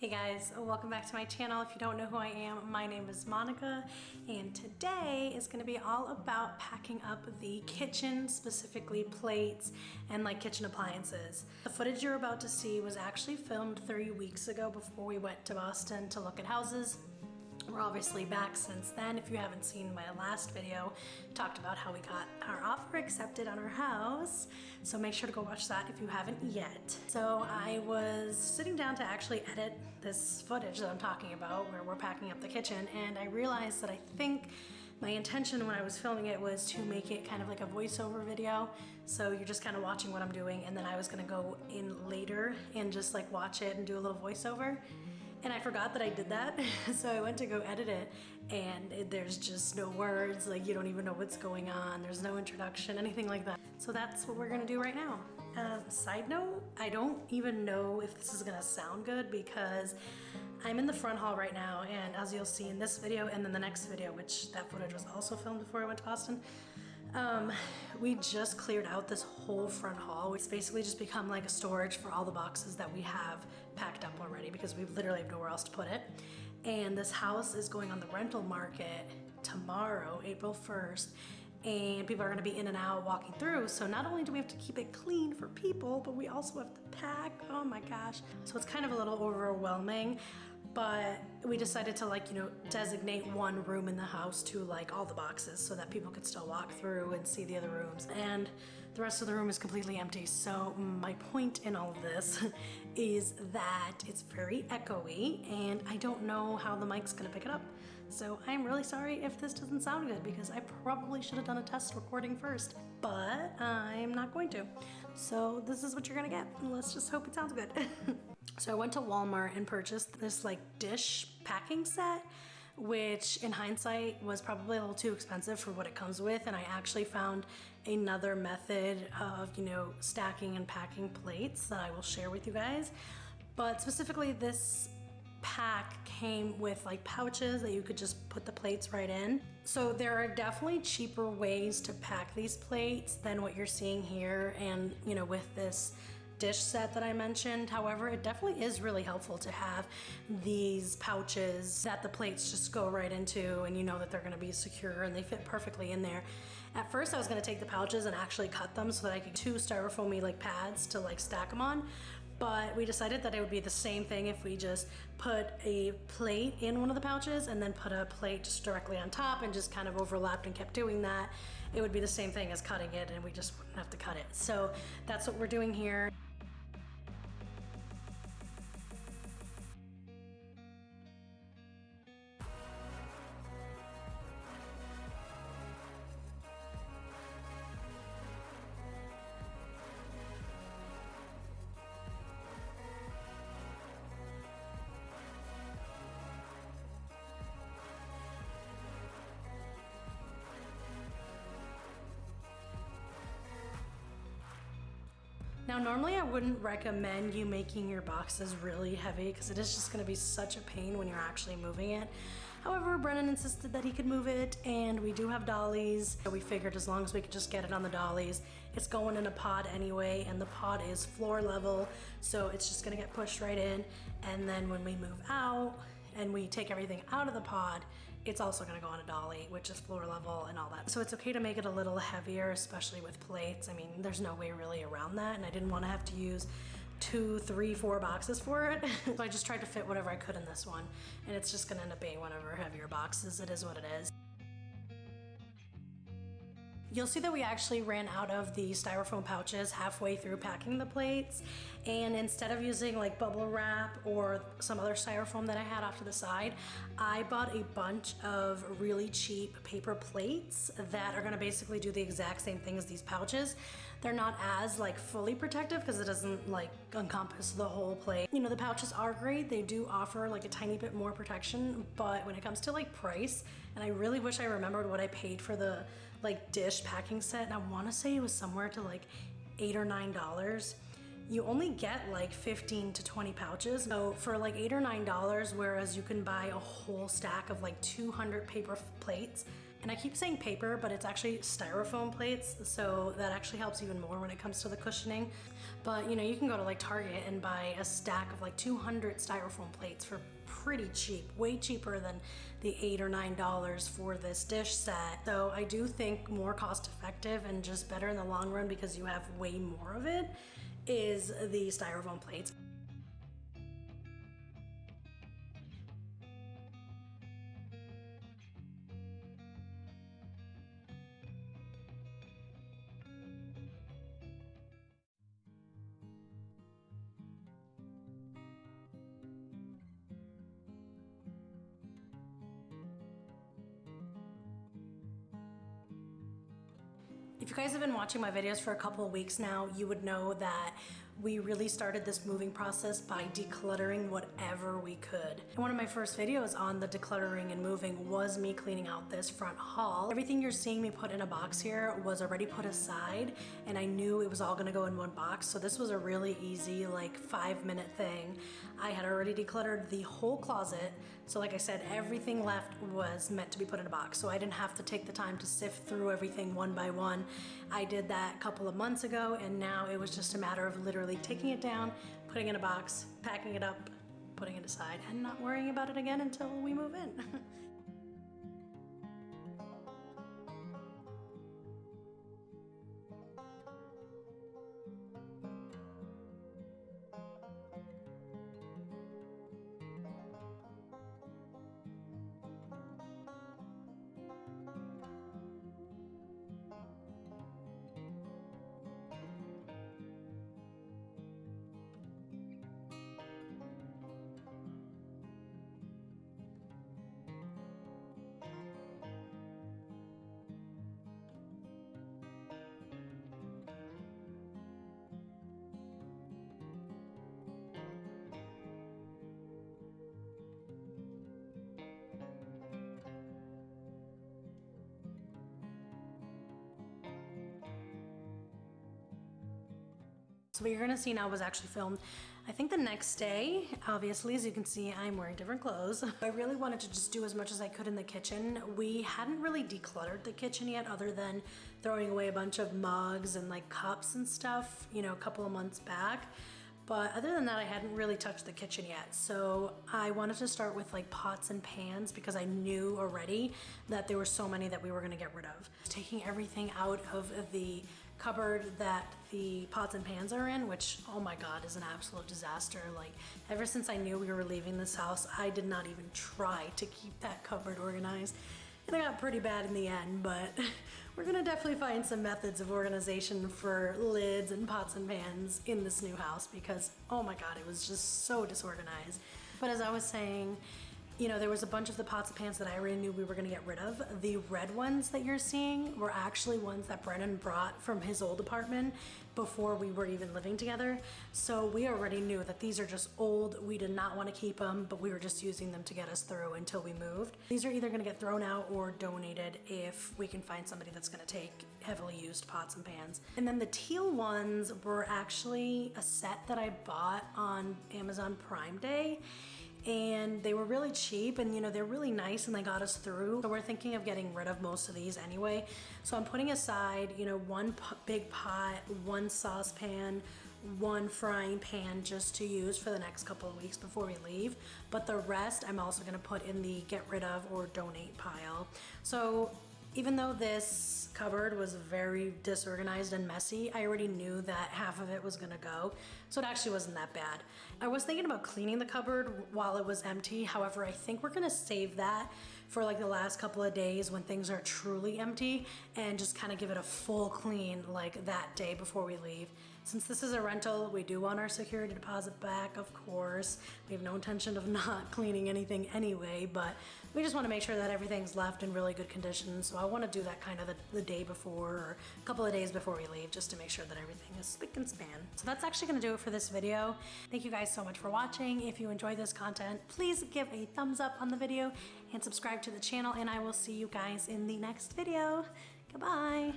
Hey guys, welcome back to my channel. If you don't know who I am, my name is Monica, and today is gonna be all about packing up the kitchen, specifically plates and like kitchen appliances. The footage you're about to see was actually filmed 3 weeks ago before we went to Boston to look at houses. We're obviously back since then. If you haven't seen my last video, talked about how we got our offer accepted on our house. So make sure to go watch that if you haven't yet. So I was sitting down to actually edit this footage that I'm talking about where we're packing up the kitchen, and I realized that I think my intention when I was filming it was to make it kind of like a voiceover video. So you're just kind of watching what I'm doing, and then I was gonna go in later and just like watch it and do a little voiceover. And I forgot that I did that. So I went to go edit it, and there's just no words, like you don't even know what's going on. There's no introduction, anything like that. So that's what we're gonna do right now. Side note, I don't even know if this is gonna sound good because I'm in the front hall right now, and as you'll see in this video and then the next video, which that footage was also filmed before I went to Boston, we just cleared out this whole front hall. It's basically just become like a storage for all the boxes that we have packed up already because we literally have nowhere else to put it. And this house is going on the rental market tomorrow, April 1st, and people are gonna be in and out walking through. So not only do we have to keep it clean for people, but we also have to pack, oh my gosh. So it's kind of a little overwhelming. But we decided to designate one room in the house to like all the boxes so that people could still walk through and see the other rooms. And the rest of the room is completely empty. So my point in all of this is that it's very echoey and I don't know how the mic's gonna pick it up. So I'm really sorry if this doesn't sound good because I probably should have done a test recording first, but I'm not going to. So this is what you're gonna get. Let's just hope it sounds good. So I went to Walmart and purchased this like dish packing set, which in hindsight was probably a little too expensive for what it comes with. And I actually found another method of, stacking and packing plates that I will share with you guys. But specifically this pack came with like pouches that you could just put the plates right in. So there are definitely cheaper ways to pack these plates than what you're seeing here and, with this dish set that I mentioned. However, it definitely is really helpful to have these pouches that the plates just go right into, and you know that they're gonna be secure and they fit perfectly in there. At first I was gonna take the pouches and actually cut them so that I could 2 styrofoamy like pads to like stack them on. But we decided that it would be the same thing if we just put a plate in one of the pouches and then put a plate just directly on top and just kind of overlapped and kept doing that. It would be the same thing as cutting it and we just wouldn't have to cut it. So that's what we're doing here. Now, normally I wouldn't recommend you making your boxes really heavy because it is just gonna be such a pain when you're actually moving it. However, Brennan insisted that he could move it, and we do have dollies. So we figured as long as we could just get it on the dollies, it's going in a pod anyway, and the pod is floor level, so it's just gonna get pushed right in. And then when we move out and we take everything out of the pod, it's also gonna go on a dolly, which is floor level and all that. So it's okay to make it a little heavier, especially with plates. I mean, there's no way really around that, and I didn't wanna have to use 2, 3, 4 boxes for it. So I just tried to fit whatever I could in this one, and it's just gonna end up being one of our heavier boxes. It is what it is. You'll see that we actually ran out of the styrofoam pouches halfway through packing the plates, and instead of using like bubble wrap or some other styrofoam that I had off to the side, I bought a bunch of really cheap paper plates that are gonna basically do the exact same thing as these pouches. They're not as like fully protective because it doesn't like encompass the whole plate. The pouches are great. They do offer like a tiny bit more protection, but when it comes to like price, and I really wish I remembered what I paid for the like dish packing set, and I want to say it was somewhere to like $8 or $9. You only get like 15 to 20 pouches. So for like $8 or $9, whereas you can buy a whole stack of like 200 paper plates, And I keep saying paper, but it's actually styrofoam plates, so that actually helps even more when it comes to the cushioning. But you know, you can go to like Target and buy a stack of like 200 styrofoam plates for pretty cheap, way cheaper than the $8 or $9 for this dish set. So I do think more cost effective and just better in the long run, because you have way more of it, is the styrofoam plates. If you guys have been watching my videos for a couple of weeks now, you would know that we really started this moving process by decluttering whatever we could. And one of my first videos on the decluttering and moving was me cleaning out this front hall. Everything you're seeing me put in a box here was already put aside, and I knew it was all gonna go in one box, so this was a really easy, like 5-minute thing. I had already decluttered the whole closet, so like I said, everything left was meant to be put in a box, so I didn't have to take the time to sift through everything one by one. I did that a couple of months ago, and now it was just a matter of literally taking it down, putting it in a box, packing it up, putting it aside, and not worrying about it again until we move in. So what you're gonna see now was actually filmed, I think the next day. Obviously, as you can see, I'm wearing different clothes. I really wanted to just do as much as I could in the kitchen. We hadn't really decluttered the kitchen yet, other than throwing away a bunch of mugs and like cups and stuff, you know, a couple of months back. But other than that, I hadn't really touched the kitchen yet. So I wanted to start with like pots and pans, because I knew already that there were so many that we were gonna get rid of. Taking everything out of the cupboard that the pots and pans are in, which, oh my God, is an absolute disaster. Like, ever since I knew we were leaving this house, I did not even try to keep that cupboard organized. And it got pretty bad in the end, but we're gonna definitely find some methods of organization for lids and pots and pans in this new house, because oh my God, it was just so disorganized. But as I was saying, you know, there was a bunch of the pots and pans that I already knew we were gonna get rid of. The red ones that you're seeing were actually ones that Brennan brought from his old apartment before we were even living together. So we already knew that these are just old. We did not want to keep them, but we were just using them to get us through until we moved. These are either gonna get thrown out or donated if we can find somebody that's gonna take heavily used pots and pans. And then the teal ones were actually a set that I bought on Amazon Prime Day. And they were really cheap, and you know, they're really nice, and they got us through. So we're thinking of getting rid of most of these anyway. So I'm putting aside, you know, one big pot, one saucepan, one frying pan just to use for the next couple of weeks before we leave. But the rest I'm also gonna put in the get rid of or donate pile. So even though this cupboard was very disorganized and messy, I already knew that half of it was gonna go, so it actually wasn't that bad. I was thinking about cleaning the cupboard while it was empty. However, I think we're gonna save that for like the last couple of days when things are truly empty, and just kind of give it a full clean like that day before we leave. Since this is a rental, we do want our security deposit back, of course. We have no intention of not cleaning anything anyway, but we just want to make sure that everything's left in really good condition. So I want to do that kind of the day before, or a couple of days before we leave, just to make sure that everything is spick and span. So that's actually going to do it for this video. Thank you guys so much for watching. If you enjoyed this content, please give a thumbs up on the video and subscribe to the channel, and I will see you guys in the next video. Goodbye.